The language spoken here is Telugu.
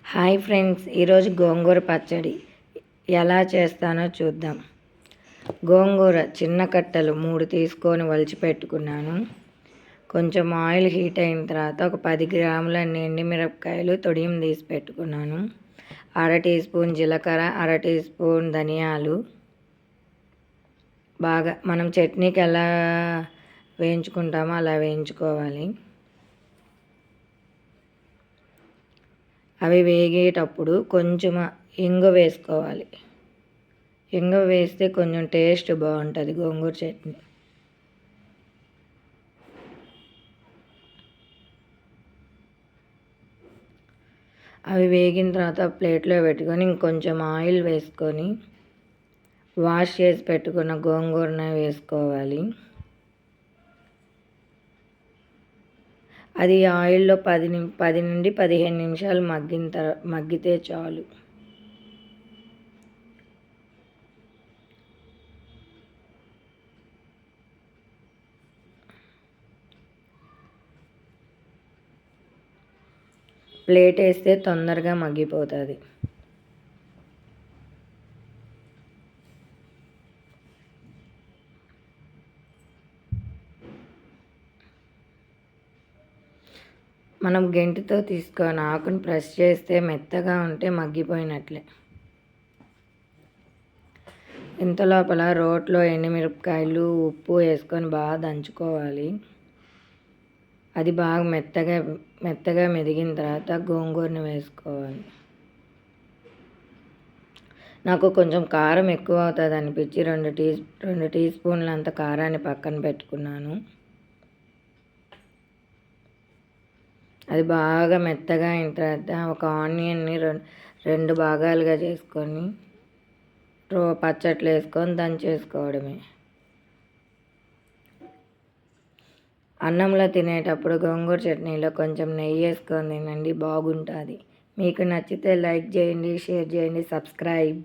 హాయ్ ఫ్రెండ్స్, ఈరోజు గోంగూర పచ్చడి ఎలా చేస్తానో చూద్దాం. గోంగూర చిన్న కట్టలు 3 తీసుకొని వలిచి పెట్టుకున్నాను. కొంచెం ఆయిల్ హీట్ అయిన తర్వాత ఒక 10 గ్రాముల ఎండుమిరపకాయలు తొడియం తీసి పెట్టుకున్నాను. 1/2 టీ స్పూన్ జీలకర్ర, 1/2 టీ స్పూన్ ధనియాలు. బాగా మనం చట్నీకి ఎలా వేయించుకుంటామో అలా వేయించుకోవాలి. అవి వేగేటప్పుడు కొంచెం ఇంగు వేసుకోవాలి. ఇంగు వేస్తే కొంచెం టేస్ట్ బాగుంటుంది గోంగూర చట్నీ. అవి వేగిన తర్వాత ప్లేట్లో పెట్టుకొని ఇంకొంచెం ఆయిల్ వేసుకొని వాష్ చేసి పెట్టుకున్న గోంగూరను వేసుకోవాలి. అది ఆయిల్లో 10 నుండి 15 నిమిషాలు మగ్గితే చాలు. ప్లేట్ వేస్తే తొందరగా మగ్గిపోతుంది. మనం గెంటితో తీసుకొని ఆకుని ప్రెస్ చేస్తే మెత్తగా ఉంటే మగ్గిపోయినట్లే. ఇంత లోపల రోట్లో ఎండుమిరపకాయలు, ఉప్పు వేసుకొని బాగా దంచుకోవాలి. అది బాగా మెత్తగా మెదిగిన తర్వాత గోంగూరని వేసుకోవాలి. నాకు కొంచెం కారం ఎక్కువ అవుతుంది అనిపించి 2 టీ స్పూన్ల అంత కారాన్ని పక్కన పెట్టుకున్నాను. అది బాగా మెత్తగా అయిన తర్వాత ఒక ఆనియన్ని 2 భాగాలుగా చేసుకొని పచ్చట్లు వేసుకొని దంచేసుకోవడమే. అన్నంలో తినేటప్పుడు గోంగూర చట్నీలో కొంచెం నెయ్యి వేసుకొని తినండి, బాగుంటుంది. మీకు నచ్చితే లైక్ చేయండి, షేర్ చేయండి, సబ్స్క్రైబ్.